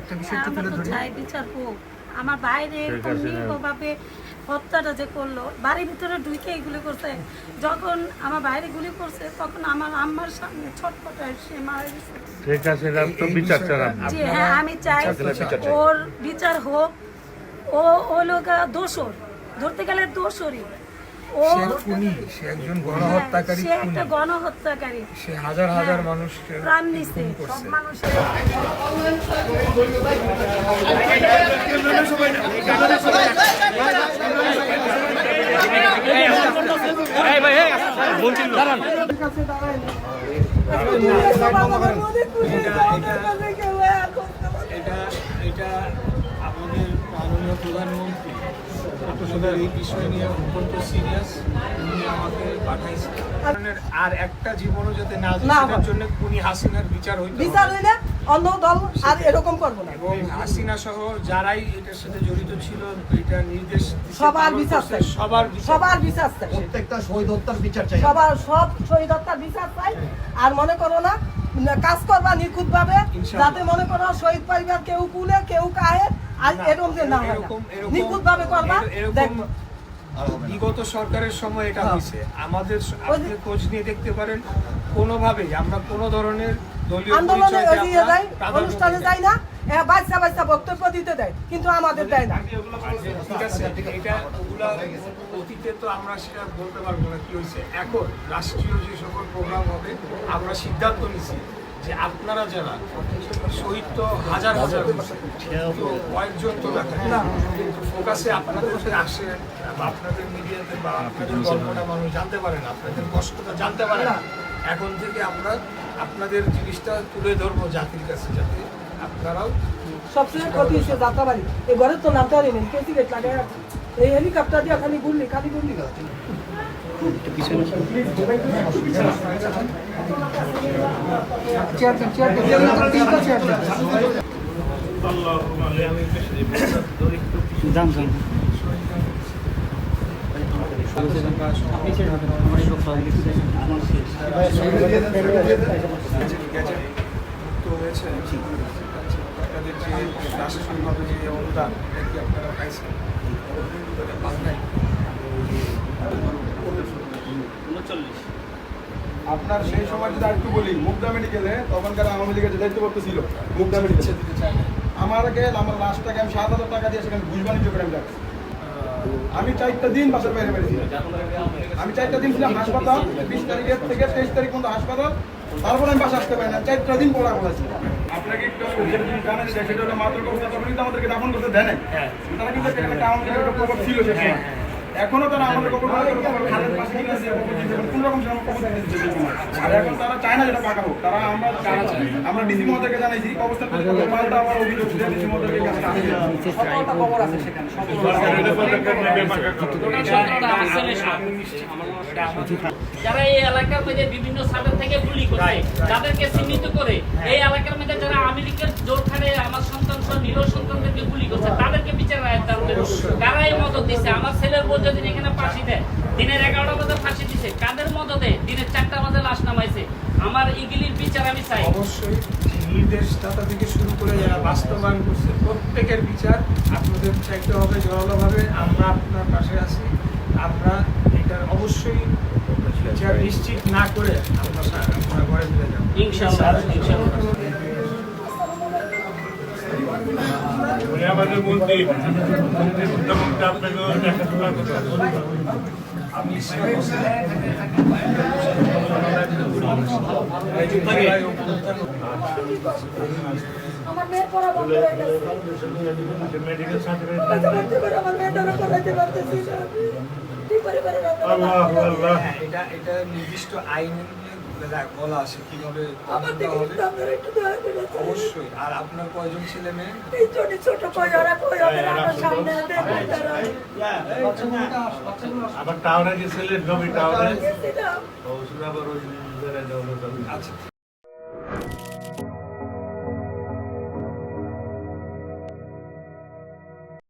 একটা বিষয় একটু তুলে ধরি। চাই বিচার হোক। আমার বাইরে নির্মমভাবে হত্যাটা যে করলো, বাড়ির ভিতরে ঢুকে এগুলি করছে। যখন আমার বাইরে গুলি করছে তখন আমার আম্মার সামনে ছটফটায় সে মারা গেছে। ঠিক আছে, তো বিচার চান? জি হ্যাঁ, আমি চাই ওর বিচার হোক। ও লোক দোষর, ধরতে গেলে দোষরই। সে একজন গণহত্যাকারী, সে একটা গণহত্যাকারী। সে হাজার হাজার মানুষকে প্রাণ নিছে, সব মানুষের। এটা আমাদের মাননীয় প্রধানমন্ত্রী এই বিষয় নিয়ে অত্যন্ত সিরিয়াস, উনি আমাকে পাঠাইছেন। আর একটা জীবনও যাতে না যায় সেটার জন্য খুনি হাসিনার বিচার হইলে অন্য দল আর এরকম করবো না। এবং হাসিনা সহ যারাই এটার সাথে জড়িত ছিল এটা নির্দেশ সবার বিচার চাই, সবার বিচার চাই, প্রত্যেকটা শহীদ হত্যার বিচার চাই, সব শহীদ হত্যার বিচার চাই। আর মনে করো না কাজ করবা নিখুঁত ভাবে, যাতে মনে করো শহীদ পরিবার কেউ কুলে কেউ কাহে আর এরকম যে না হয়, নিখুঁত ভাবে করবা। দেখো বিগত সরকারের সময় এটা হয়েছে আমাদের, আপনি খোঁজ নিয়ে দেখতে পারেন, কোনোভাবেই আমরা কোনো ধরনের দলীয় আন্দোলনে যাই, অনুষ্ঠানে যাই না, বাচ্চা বাচ্চা বক্তব্য দিতে দেয়, কিন্তু আমাদের দেয় না। ঠিক আছে, এটা ওগুলা অতীতে তো আমরা সেটা বলতে পারবো না কি হয়েছে। এখন রাষ্ট্রীয় যে সকল প্রোগ্রাম হবে আমরা সিদ্ধান্ত নিচ্ছি যে আপনারা যারা শহীদ তো হাজার হাজার কয়েকজন তো না, কিন্তু ফোকাসে আপনাদের আসে বা আপনাদের মিডিয়াতে বা আপনাদের গল্পটা মানুষ জানতে পারে না, আপনাদের কষ্টটা জানতে পারে না। এখন থেকে আমরা আপনাদের জিনিসটা তুলে ধরবো জাতির কাছে, যাতে আপনারাও। সবচেয়ে ক্ষতি হচ্ছে যাত্রাবাড়ি, এই ঘরের তো নামতে পারি নেই, কে টিকিট লাগাই রাখছে, এই হেলিকপ্টার দিয়ে খালি ঘুরলি আপনাদের যে রাষ্ট্রীয়ভাবে যে অনুদান এটা কি আপনারা পাইছেন? আপনার সেই সময় যদি একটু বলি, মুগদা মেডিকেলে তখনকার আওয়ামী লীগের যে দায়িত্ব করতে ছিল মুগদা মেডিকেলে, আমার লাস্ট টাকা আমি 7,000 টাকা দিয়ে সেখানে ঘুষ বাণিজ্য করে আমি রাখছি। আমি 4টা দিন বাসার বাইরে বেরিয়েছি, আমি 4টা দিন ছিলাম হাসপাতাল, 20 তারিখের থেকে 23 তারিখ পর্যন্ত হাসপাতাল, তারপর আমি বাসা আসতে পারি না, 4টা দিন পড়া করেছি। আপনাকে একটু জানেন সেটা হলো মাত্র তখন কিন্তু আমাদেরকে দাফন করতে দেয় না, তারা কিন্তু একটা আওয়ামী লীগের প্রভাব ছিল সেখানে। এখনো তারা আমাদের কোন রকম আর এখন তারা চায় না যেটা পাকা হোক। তারা আমরা ডিসি মহোদয়কে জানাইছি, অবস্থা পাল্টা আমার অভিযোগ ডিসি মহোদয়কে খবর আছে সেখানে। যারা এই এলাকার মধ্যে বিভিন্ন সাইড থেকে গুলি করে তাদেরকে চিহ্নিত করে এই এলাকার মধ্যে যারা আমেরিকার জোরখানে আমার সন্তান সহ নিরহ সন্তানদেরকে গুলি করছে তাদেরকে বিচার কারা এই মদত দিচ্ছে। আমার ছেলের বউ যদি এখানে ফাঁসি দেয়, দিনের 11টা বাজে ফাঁসি দিছে, কাদের মদতে দিনের 4টা বাজে লাশ নামাইছে। আমার ইগিলির বিচার আমি চাই। অবশ্যই নির্দেশদাতা থেকে শুরু করে যারা বাস্তবায়ন করছে প্রত্যেকের বিচার আপনাদের চাইতে হবে জোরালোভাবে। আমরা আপনার পাশে আছি, আমরা এটা অবশ্যই বিচার নিশ্চিত না করে আমরা ঘরে ফিরে যাবো ইনশাআল্লাহ। আমাদের মন্ত্রী আপনাকে আমি আমার মেয়ের পড়া বন্ধ হয়ে গেছে, মেডিকেল সার্টিফিকেট আমার মেয়েটাকে পড়াইতে পারতেছি না। কি পরিবারের এটা নির্দিষ্ট আইনে বলা আছে কিভাবে অবশ্যই। আর আপনার কয়জন ছেলে মেয়ে? ছোট সামনে আবার টাওয়ারে গেছিলেন, নবী টাওয়ারে। গেছিলাম। ও সুরাবার ওই জায়গায় যাওয়া। আচ্ছা।